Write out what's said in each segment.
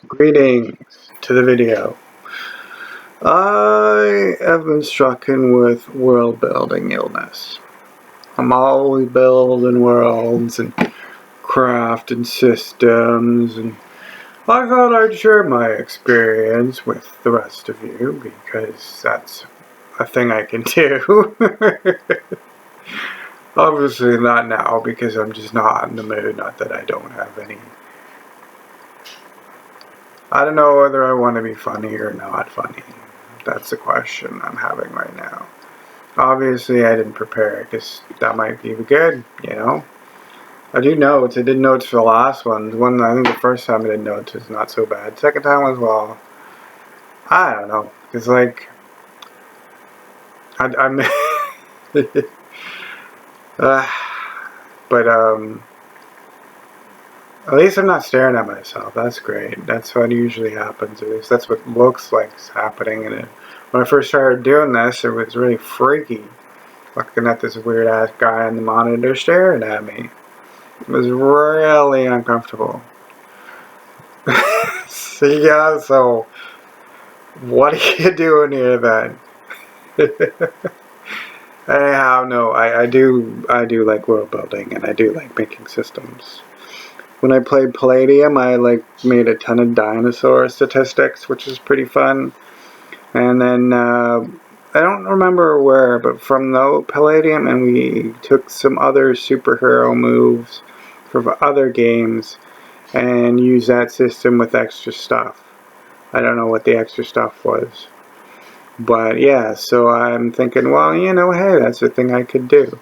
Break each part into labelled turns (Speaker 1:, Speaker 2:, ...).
Speaker 1: Greetings to the video. I have been stricken with world building illness. I'm always building worlds and crafting systems, and I thought I'd share my experience with the rest of you because that's a thing I can do. Obviously not now because I'm just not in the mood, not that I don't have any. I don't know whether I want to be funny or not funny. That's the question I'm having right now. Obviously, I didn't prepare because that might be good, you know? I do notes. I did notes for the last one. I think the first time I did notes was not so bad. Second time was, well, I don't know. It's like, I'm, uh, but, at least I'm not staring at myself. That's great. That's what usually happens. At least that's what looks like is happening. And when I first started doing this, it was really freaky. Looking at this weird ass guy on the monitor staring at me. It was really uncomfortable. So what are you doing here then? Anyhow, no, I do like world building and I do like making systems. When I played Palladium, I made a ton of dinosaur statistics, which is pretty fun. And then I don't remember where, but from the Palladium, and we took some other superhero moves from other games and used that system with extra stuff. I don't know what the extra stuff was. But yeah, so I'm thinking, well, hey, that's a thing I could do.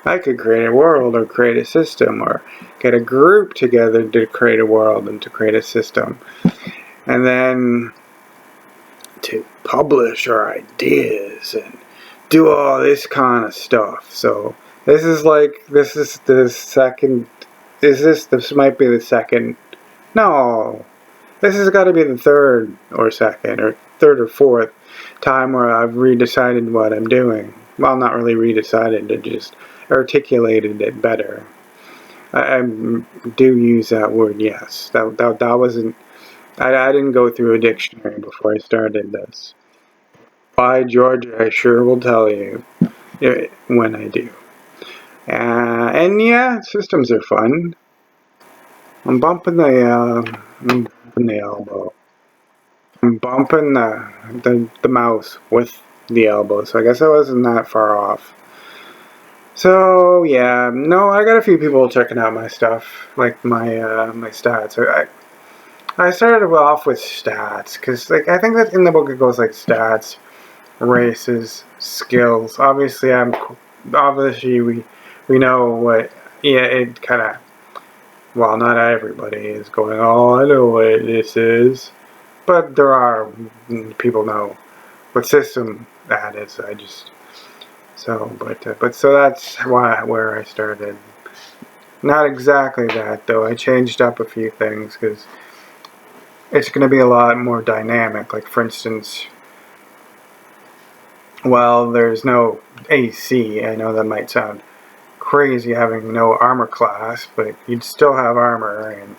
Speaker 1: I could create a world or create a system or get a group together to create a world and to create a system. And then to publish our ideas and do all this kind of stuff. So this is the second, this might be the second, no, this has got to be the third or second or third or fourth time where I've redecided what I'm doing. Well, not really redecided, I just articulated it better. I do use that word, yes. That wasn't, I didn't go through a dictionary before I started this. By George, I sure will tell you when I do. And yeah, systems are fun. I'm bumping the elbow. I'm bumping the mouse with the elbow, so I guess I wasn't that far off. So yeah, no, I got a few people checking out my stuff, like my stats. I started off with stats because I think that in the book it goes like stats, races, skills. Obviously we know what. Yeah, it kind of. Well, not everybody is going. Oh, I know what this is, but there are people know what system that is. So that's where I started. Not exactly that though. I changed up a few things because it's going to be a lot more dynamic. Like for instance, well, there's no AC. I know that might sound crazy having no armor class, but you'd still have armor and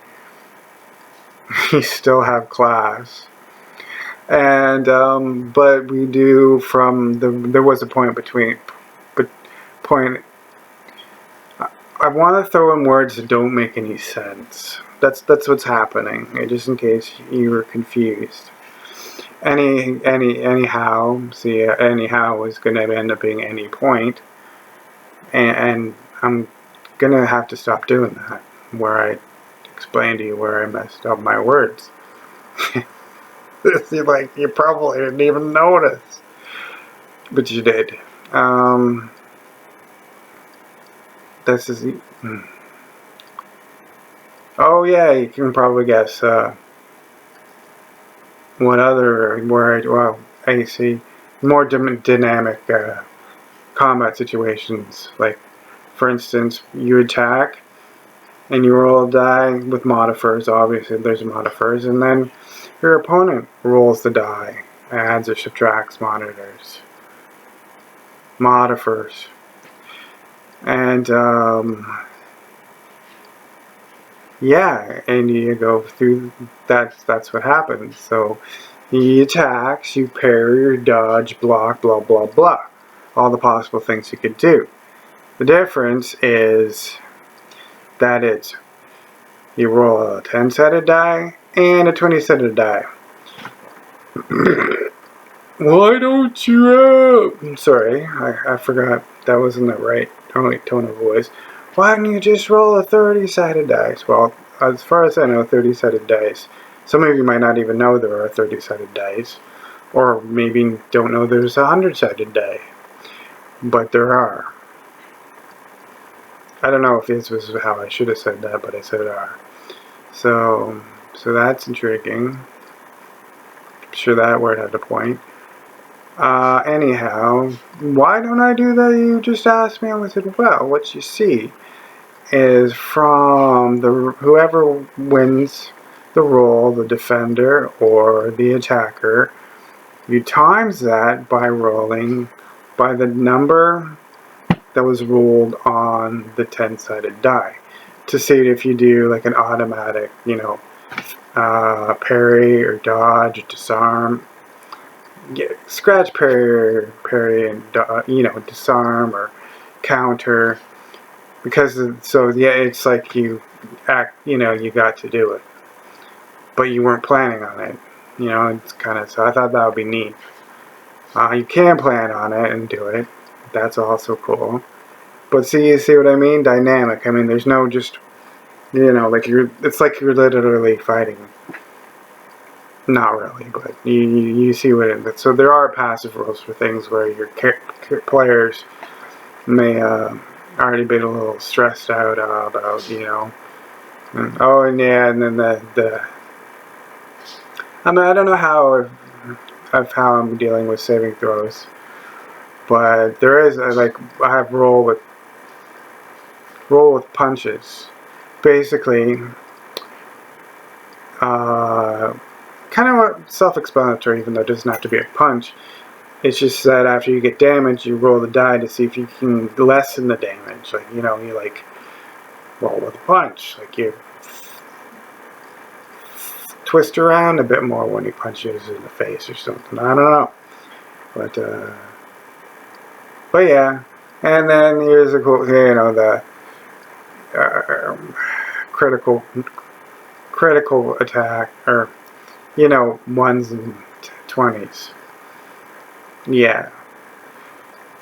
Speaker 1: you still have class. And but we do there was a point between, but point. I want to throw in words that don't make any sense. That's what's happening. Just in case you were confused. Anyhow, see, anyhow is going to end up being any point, and I'm gonna have to stop doing that, where I explain to you where I messed up my words. You probably didn't even notice, but you did. This is. Oh yeah, you can probably guess. What other word? Well, I see more dynamic combat situations. Like, for instance, you attack and you roll a die with modifiers. Obviously, there's modifiers, and then your opponent rolls the die, adds or subtracts modifiers, and Yeah, and you go through that's what happens. So he attacks, you parry or dodge, block, blah blah blah. All the possible things you could do. The difference is that you roll a 10-sided die and a 20-sided die. Why don't you sorry, I forgot that wasn't the right tone of voice. Why don't you just roll a 30-sided dice? Well, as far as I know, 30-sided dice. Some of you might not even know there are 30-sided dice. Or maybe don't know there's a 100-sided die. But there are. I don't know if this was how I should have said that, but I said there are. So that's intriguing. I'm sure that word had a point. Anyhow, why don't I do that? You just asked me. I said, well, what you see is from whoever wins the roll, the defender or the attacker, you times that by rolling by the number that was rolled on the 10-sided die to see if you do like an automatic, parry or dodge or disarm. Yeah, scratch, parry, and disarm or counter. Because it's like you you got to do it, but you weren't planning on it. It's kind of, so I thought that would be neat. You can plan on it and do it. That's also cool. But you see what I mean? Dynamic. I mean, there's no just, it's like you're literally fighting. Not really, but you see what it is. So there are passive rules for things where your players may already been a little stressed out about, and then I mean, I don't know how I'm dealing with saving throws, but there is I have roll with punches, basically. Kind of self-explanatory, even though it doesn't have to be a punch. It's just that after you get damaged, you roll the die to see if you can lessen the damage. Like, you roll with a punch. Like, you twist around a bit more when he punches in the face or something. I don't know. But yeah. And then here's a cool, the critical attack, or, ones and 20s. Yeah.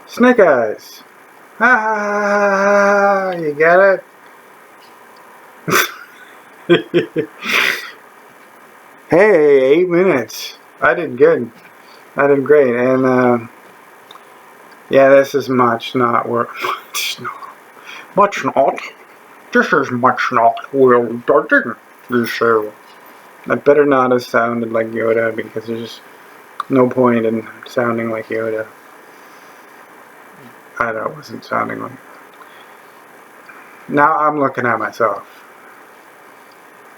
Speaker 1: Snake Eyes. Ah, you get it? Hey, 8 minutes. I did good. I did great. And, yeah, this is much not work. Much not. This is much not well done. So, I better not have sounded like Yoda, because there's just no point in sounding like Yoda. I wasn't sounding like. Now I'm looking at myself.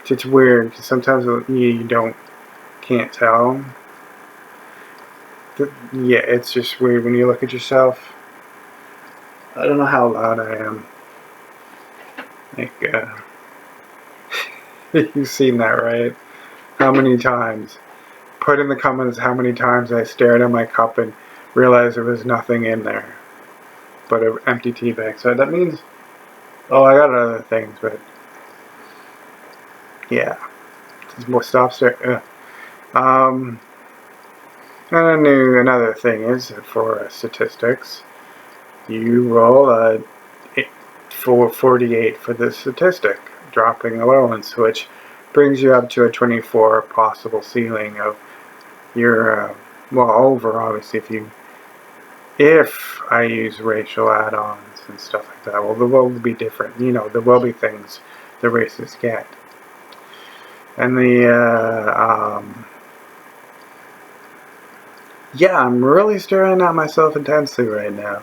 Speaker 1: It's weird, because sometimes you can't tell. Yeah, it's just weird when you look at yourself. I don't know how loud I am. You've seen that, right? How many times? Put in the comments how many times I stared at my cup and realized there was nothing in there but an empty tea bag. So that means, I got other things, but yeah. Stop staring. And another thing is, for statistics, you roll a 48 for the statistic, dropping allowance, which brings you up to a 24 possible ceiling of your, over, obviously, if I use racial add-ons and stuff like that. Well, there will be different, there will be things the races get. And yeah, I'm really staring at myself intensely right now.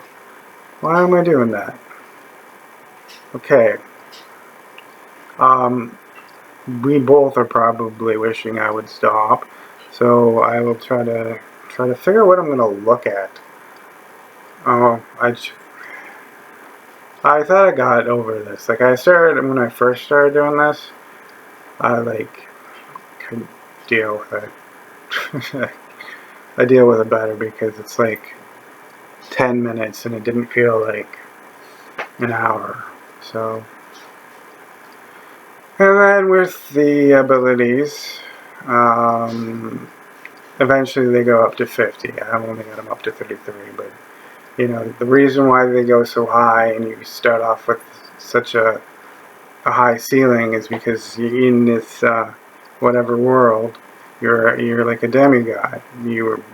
Speaker 1: Why am I doing that? Okay. We both are probably wishing I would stop, so I will try to figure out what I'm gonna look at. I thought I got over this. Like, when I first started doing this, I like could deal with it. I deal with it better because it's like 10 minutes and it didn't feel like an hour. So, and then with the abilities, eventually they go up to 50. I've only got them up to 33, but you know, the reason why they go so high and you start off with such a high ceiling is because you're in this whatever world, you're like a demigod.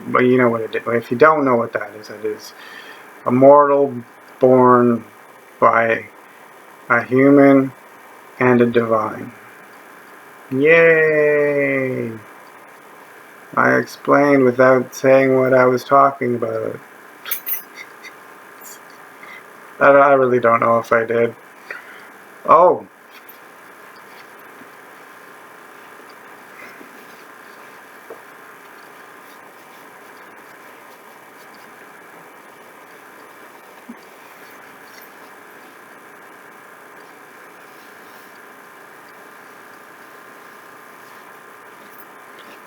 Speaker 1: But you know what it is. If you don't know what that is a mortal born by a human and a divine. Yay! I explained without saying what I was talking about. I really don't know if I did. Oh,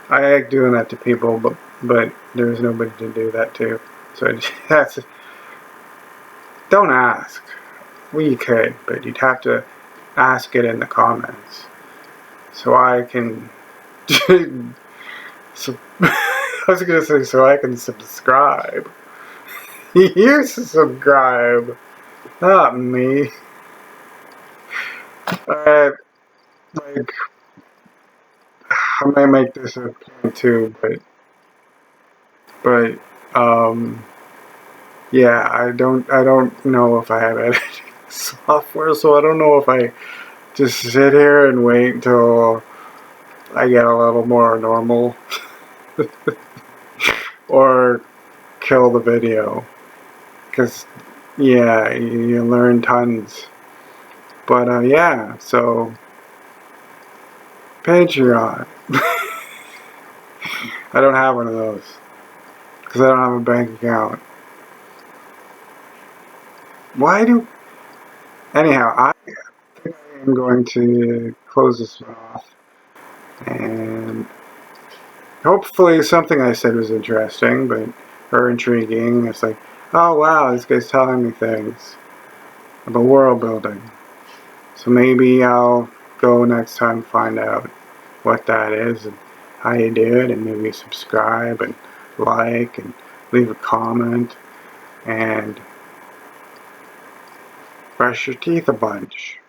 Speaker 1: I like doing that to people, but there's nobody to do that to. So that's don't ask. Well, you could, but you'd have to ask it in the comments, so I can. So, I was gonna say so I can subscribe. You subscribe, not me. Alright, like I might make this a point too, but yeah, I don't know if I have editing software, so I don't know if I just sit here and wait until I get a little more normal or kill the video, because yeah, you learn tons. But yeah, so Patreon. I don't have one of those because I don't have a bank account. Why do? Anyhow, I think I am going to close this one off, and hopefully something I said was interesting, or intriguing. It's like, oh wow, this guy's telling me things about world building. So maybe I'll go next time and find out what that is and how you do it, and maybe subscribe and like and leave a comment and brush your teeth a bunch.